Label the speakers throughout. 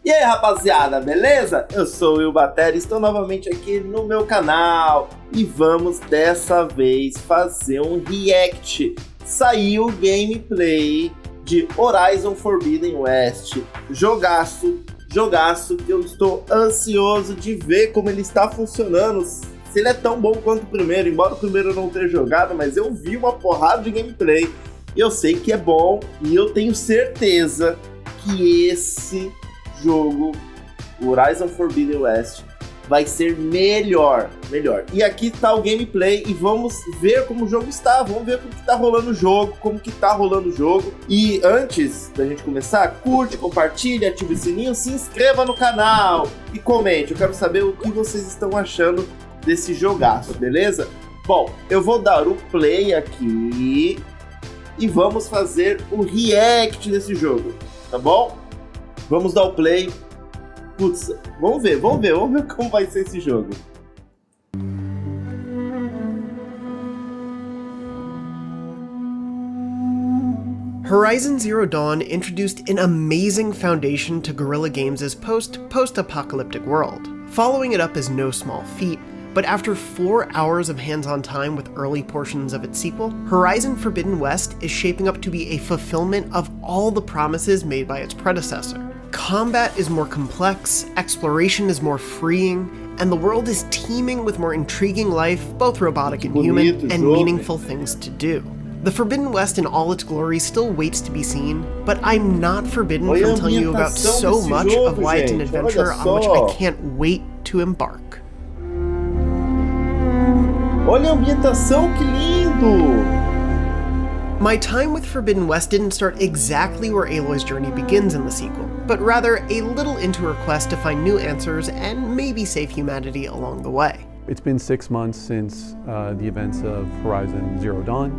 Speaker 1: E aí, rapaziada, beleza? Eu sou o Will Batera e estou novamente aqui no meu canal e vamos dessa vez fazer um react. Saiu gameplay de Horizon Forbidden West, jogaço que eu estou ansioso de ver como ele está funcionando, se ele é tão bom quanto o primeiro, embora o primeiro eu não tenha jogado, mas eu vi uma porrada de gameplay e eu sei que é bom e eu tenho certeza que esse jogo, Horizon Forbidden West, vai ser melhor. E aqui tá o gameplay e vamos ver como o jogo está, vamos ver como que tá rolando o jogo, E antes da gente começar, curte, compartilha, ative o sininho, se inscreva no canal e comente. Eu quero saber o que vocês estão achando desse jogaço, beleza? Bom, eu vou dar o play aqui e vamos fazer o react desse jogo, tá bom? Vamos dar o play. Putz, vamos ver como vai ser esse jogo.
Speaker 2: Horizon Zero Dawn introduced an amazing foundation to Guerrilla Games' post-apocalyptic world. Following it up is no small feat, but after 4 hours of hands-on time with early portions of its sequel, Horizon Forbidden West is shaping up to be a fulfillment of all the promises made by its predecessor. Combat is more complex, exploration is more freeing, and the world is teeming with more intriguing life, both robotic and human, and meaningful things to do. The Forbidden West in all its glory still waits to be seen, but I'm not forbidden from telling you about so much of why it's an adventure on which I can't wait to embark.
Speaker 1: Olha a ambientação, que lindo!
Speaker 2: My time with Forbidden West didn't start exactly where Aloy's journey begins in the sequel, but rather a little into her quest to find new answers and maybe save humanity along the way.
Speaker 3: It's been 6 months since the events of Horizon Zero Dawn.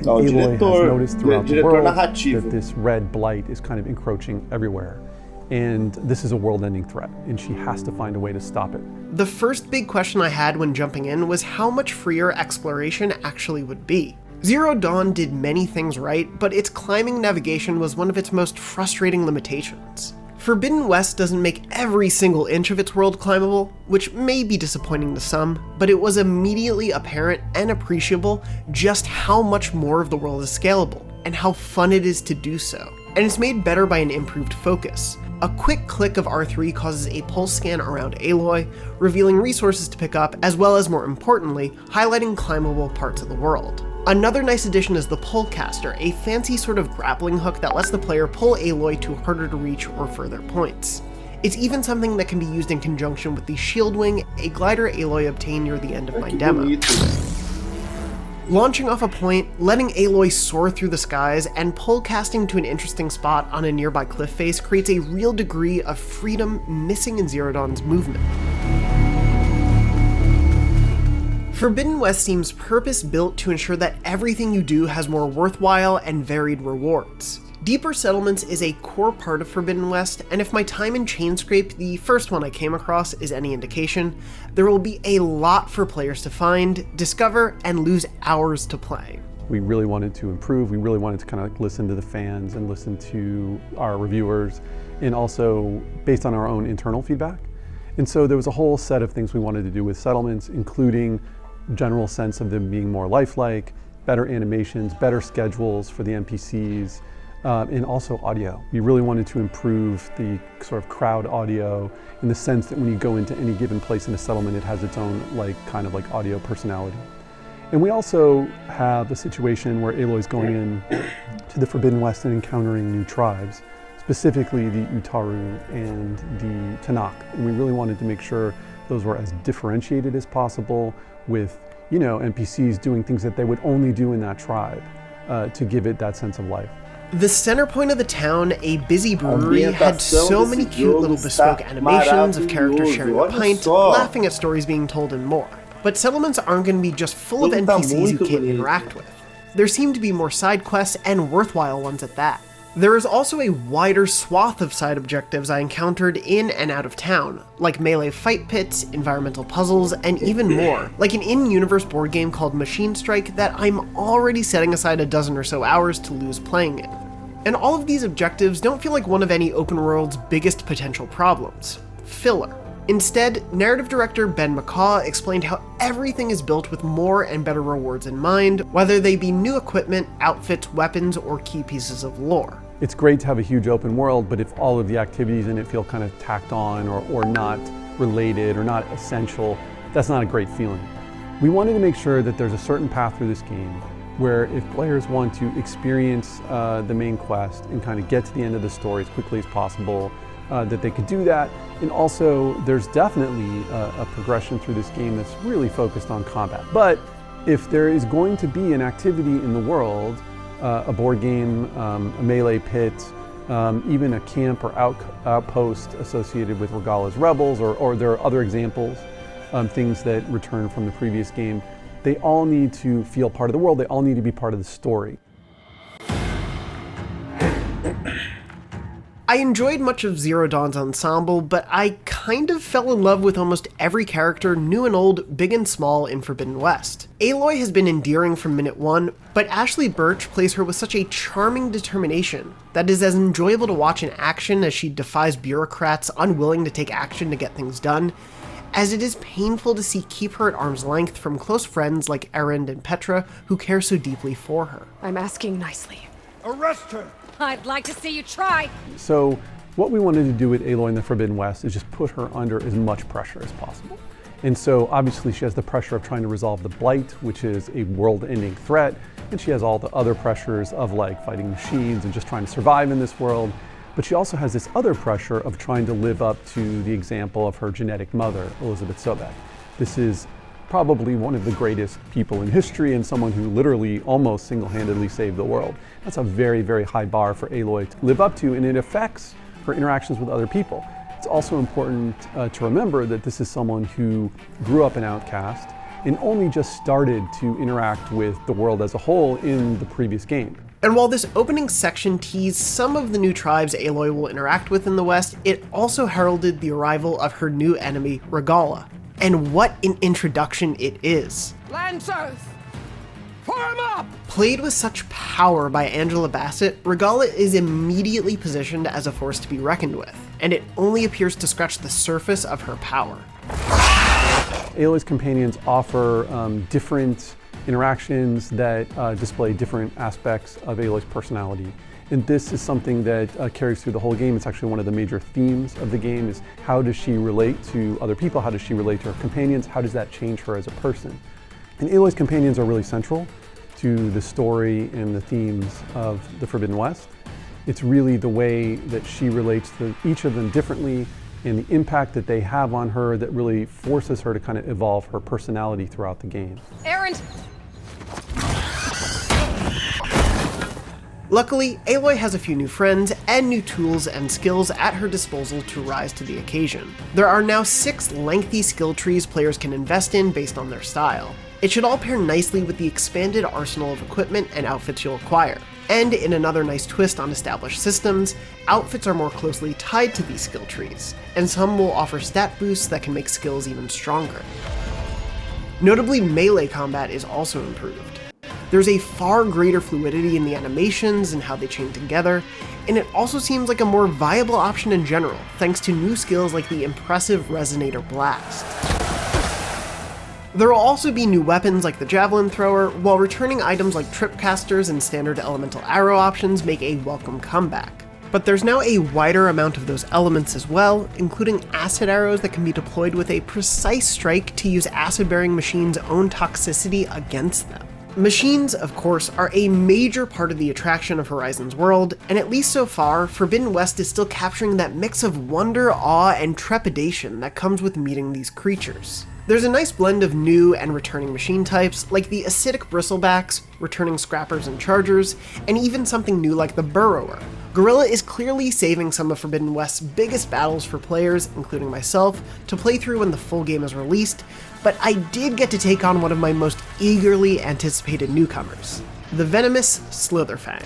Speaker 1: O
Speaker 3: Aloy has noticed throughout the world
Speaker 1: narrativo
Speaker 3: that this red blight is kind of encroaching everywhere. And this is a world-ending threat, and she has to find a way to stop it.
Speaker 2: The first big question I had when jumping in was how much freer exploration actually would be. Zero Dawn did many things right, but its climbing navigation was one of its most frustrating limitations. Forbidden West doesn't make every single inch of its world climbable, which may be disappointing to some, but it was immediately apparent and appreciable just how much more of the world is scalable, and how fun it is to do so. And it's made better by an improved focus. A quick click of R3 causes a pulse scan around Aloy, revealing resources to pick up, as well as, more importantly, highlighting climbable parts of the world. Another nice addition is the Pullcaster, a fancy sort of grappling hook that lets the player pull Aloy to harder to reach or further points. It's even something that can be used in conjunction with the Shield Wing, a glider Aloy obtained near the end of my demo. Launching off a point, letting Aloy soar through the skies, and pullcasting to an interesting spot on a nearby cliff face creates a real degree of freedom missing in Zero Dawn's movement. Forbidden West seems purpose-built to ensure that everything you do has more worthwhile and varied rewards. Deeper settlements is a core part of Forbidden West, and if my time in Chainscrape, the first one I came across, is any indication, there will be a lot for players to find, discover, and lose hours to play.
Speaker 3: We really wanted to improve, we really wanted to kind of listen to the fans and listen to our reviewers, and also based on our own internal feedback. And so there was a whole set of things we wanted to do with settlements, including general sense of them being more lifelike, better animations, better schedules for the NPCs, and also audio. We really wanted to improve the sort of crowd audio in the sense that when you go into any given place in a settlement, it has its own kind of audio personality. And we also have a situation where Aloy's going in to the Forbidden West and encountering new tribes, specifically the Utaru and the Tanakh. And we really wanted to make sure those were as differentiated as possible with, NPCs doing things that they would only do in that tribe to give it that sense of life.
Speaker 2: The center point of the town, a busy brewery, had so many cute little bespoke animations of characters sharing a pint, laughing at stories being told, and more. But settlements aren't going to be just full of NPCs you can't interact with. There seem to be more side quests, and worthwhile ones at that. There is also a wider swath of side objectives I encountered in and out of town, like melee fight pits, environmental puzzles, and even more, like an in-universe board game called Machine Strike that I'm already setting aside a dozen or so hours to lose playing it. And all of these objectives don't feel like one of any open world's biggest potential problems: filler. Instead, narrative director Ben McCaw explained how everything is built with more and better rewards in mind, whether they be new equipment, outfits, weapons, or key pieces of lore.
Speaker 3: It's great to have a huge open world, but if all of the activities in it feel kind of tacked on or not related or not essential, that's not a great feeling. We wanted to make sure that there's a certain path through this game where if players want to experience the main quest and kind of get to the end of the story as quickly as possible, that they could do that. And also, there's definitely a progression through this game that's really focused on combat. But if there is going to be an activity in the world, a board game, a melee pit, even a camp or outpost associated with Regalla's rebels, or there are other examples, things that return from the previous game, they all need to feel part of the world, they all need to be part of the story.
Speaker 2: I enjoyed much of Zero Dawn's ensemble, but I kind of fell in love with almost every character, new and old, big and small, in Forbidden West. Aloy has been endearing from minute one, but Ashley Birch plays her with such a charming determination that is as enjoyable to watch in action as she defies bureaucrats unwilling to take action to get things done, as it is painful to see keep her at arm's length from close friends like Erend and Petra, who care so deeply for her.
Speaker 4: I'm asking nicely.
Speaker 5: Arrest her!
Speaker 4: I'd like to see you try.
Speaker 3: So what we wanted to do with Aloy in the Forbidden West is just put her under as much pressure as possible. And so obviously she has the pressure of trying to resolve the Blight, which is a world-ending threat, and she has all the other pressures of like fighting machines and just trying to survive in this world. But she also has this other pressure of trying to live up to the example of her genetic mother, Elizabeth Sobek. This is probably one of the greatest people in history and someone who literally almost single-handedly saved the world. That's a very, very high bar for Aloy to live up to, and it affects her interactions with other people. It's also important to remember that this is someone who grew up an outcast and only just started to interact with the world as a whole in the previous game.
Speaker 2: And while this opening section teased some of the new tribes Aloy will interact with in the West, it also heralded the arrival of her new enemy, Regalla. And what an introduction it is.
Speaker 5: Lancers! Form up!
Speaker 2: Played with such power by Angela Bassett, Regalla is immediately positioned as a force to be reckoned with, and it only appears to scratch the surface of her power.
Speaker 3: Aloy's companions offer different interactions that display different aspects of Aloy's personality. And this is something that carries through the whole game. It's actually one of the major themes of the game is how does she relate to other people? How does she relate to her companions? How does that change her as a person? And Aloy's companions are really central to the story and the themes of the Forbidden West. It's really the way that she relates to each of them differently and the impact that they have on her that really forces her to kind of evolve her personality throughout the game.
Speaker 4: Erend!
Speaker 2: Luckily, Aloy has a few new friends and new tools and skills at her disposal to rise to the occasion. There are now 6 lengthy skill trees players can invest in based on their style. It should all pair nicely with the expanded arsenal of equipment and outfits you'll acquire. And in another nice twist on established systems, outfits are more closely tied to these skill trees, and some will offer stat boosts that can make skills even stronger. Notably, melee combat is also improved. There's a far greater fluidity in the animations and how they chain together, and it also seems like a more viable option in general, thanks to new skills like the impressive Resonator Blast. There will also be new weapons like the Javelin Thrower, while returning items like Tripcasters and standard elemental arrow options make a welcome comeback. But there's now a wider amount of those elements as well, including acid arrows that can be deployed with a precise strike to use acid-bearing machines' own toxicity against them. Machines, of course, are a major part of the attraction of Horizon's world, and at least so far, Forbidden West is still capturing that mix of wonder, awe, and trepidation that comes with meeting these creatures. There's a nice blend of new and returning machine types, like the acidic bristlebacks, returning scrappers and chargers, and even something new like the burrower. Guerrilla is clearly saving some of Forbidden West's biggest battles for players, including myself, to play through when the full game is released, but I did get to take on one of my most eagerly anticipated newcomers, the venomous Slitherfang.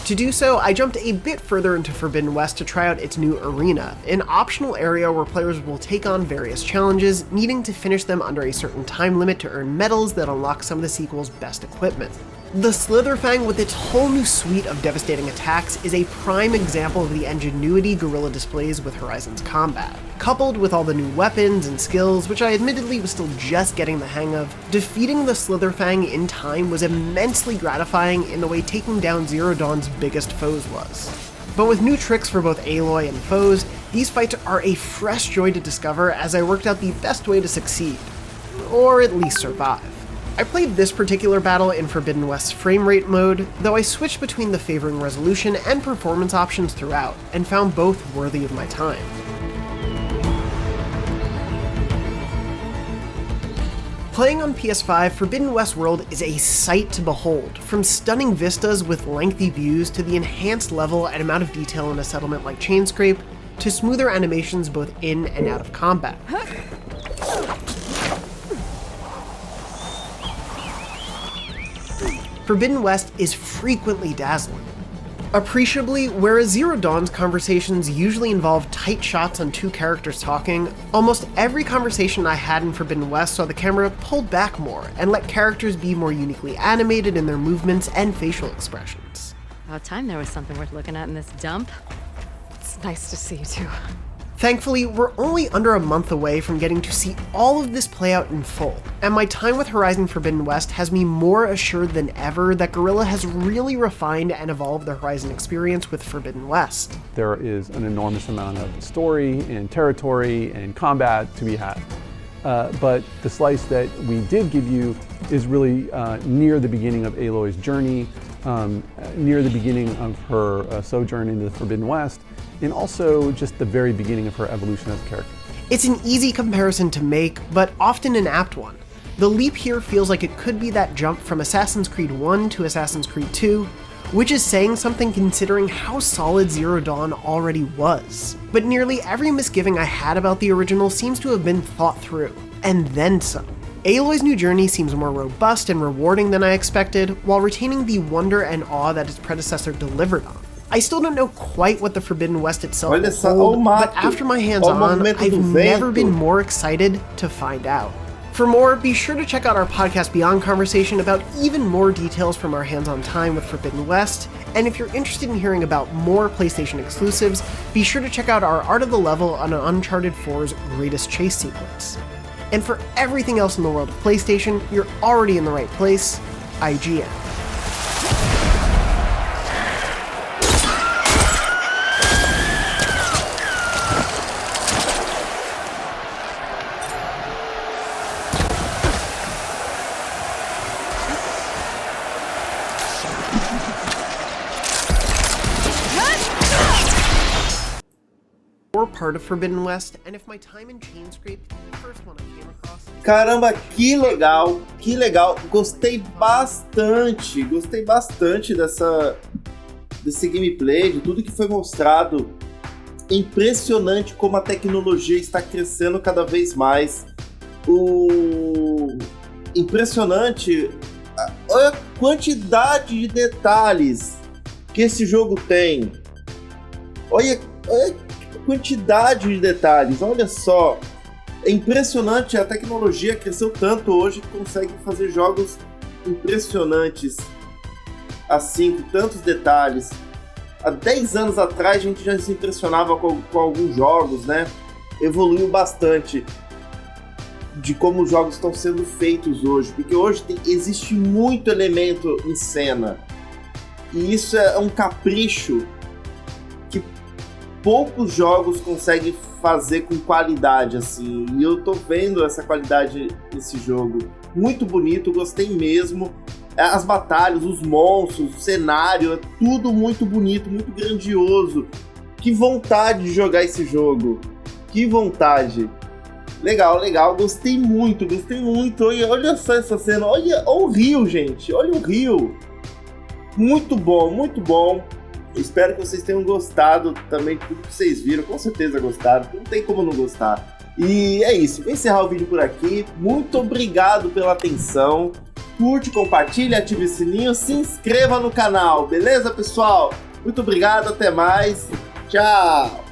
Speaker 2: To do so, I jumped a bit further into Forbidden West to try out its new arena, an optional area where players will take on various challenges, needing to finish them under a certain time limit to earn medals that unlock some of the sequel's best equipment. The Slitherfang, with its whole new suite of devastating attacks, is a prime example of the ingenuity Guerrilla displays with Horizon's combat. Coupled with all the new weapons and skills, which I admittedly was still just getting the hang of, defeating the Slitherfang in time was immensely gratifying in the way taking down Zero Dawn's biggest foes was. But with new tricks for both Aloy and foes, these fights are a fresh joy to discover as I worked out the best way to succeed. Or at least survive. I played this particular battle in Forbidden West's frame rate mode, though I switched between the favoring resolution and performance options throughout, and found both worthy of my time. Playing on PS5, Forbidden West World is a sight to behold, from stunning vistas with lengthy views to the enhanced level and amount of detail in a settlement like Chainscrape, to smoother animations both in and out of combat. Forbidden West is frequently dazzling. Appreciably, whereas Zero Dawn's conversations usually involve tight shots on two characters talking, almost every conversation I had in Forbidden West saw the camera pulled back more and let characters be more uniquely animated in their movements and facial expressions.
Speaker 6: About time there was something worth looking at in this dump.
Speaker 4: It's nice to see you too.
Speaker 2: Thankfully, we're only under a month away from getting to see all of this play out in full, and my time with Horizon Forbidden West has me more assured than ever that Guerrilla has really refined and evolved the Horizon experience with Forbidden West.
Speaker 3: There is an enormous amount of story and territory and combat to be had. But the slice that we did give you is really near the beginning of Aloy's journey, near the beginning of her sojourn into the Forbidden West, and also just the very beginning of her evolution as a character.
Speaker 2: It's an easy comparison to make, but often an apt one. The leap here feels like it could be that jump from Assassin's Creed 1 to Assassin's Creed 2, which is saying something considering how solid Zero Dawn already was. But nearly every misgiving I had about the original seems to have been thought through, and then some. Aloy's new journey seems more robust and rewarding than I expected, while retaining the wonder and awe that its predecessor delivered on. I still don't know quite what the Forbidden West itself will hold, but after my hands-on, I've never been more excited to find out. For more, be sure to check out our Podcast Beyond conversation about even more details from our hands-on time with Forbidden West, and if you're interested in hearing about more PlayStation exclusives, be sure to check out our Art of the Level on an Uncharted 4's greatest chase sequence. And for everything else in the world of PlayStation, you're already in the right place, IGN. Part of Forbidden West, and if my time in Chainscrape is the first one I came across.
Speaker 1: Caramba, que legal, gostei bastante desse gameplay, de tudo que foi mostrado. Impressionante como a tecnologia está crescendo cada vez mais. Impressionante a quantidade de detalhes que esse jogo tem. Olha quantidade de detalhes, olha só, é impressionante, a tecnologia cresceu tanto hoje que consegue fazer jogos impressionantes assim, com tantos detalhes. Há 10 anos atrás a gente já se impressionava com alguns jogos, né? Evoluiu bastante de como os jogos estão sendo feitos hoje, porque hoje existe muito elemento em cena, e isso é um capricho que poucos jogos conseguem fazer com qualidade, assim, e eu tô vendo essa qualidade nesse jogo. Muito bonito, gostei mesmo. As batalhas, os monstros, o cenário, é tudo muito bonito, muito grandioso. Que vontade de jogar esse jogo. Que vontade. Legal, gostei muito. Olha só essa cena, olha o rio, gente, olha o rio. Muito bom. Espero que vocês tenham gostado também de tudo que vocês viram. Com certeza gostaram, porque não tem como não gostar. E é isso, vou encerrar o vídeo por aqui. Muito obrigado pela atenção. Curte, compartilha, ative o sininho, se inscreva no canal, beleza, pessoal? Muito obrigado, até mais. Tchau!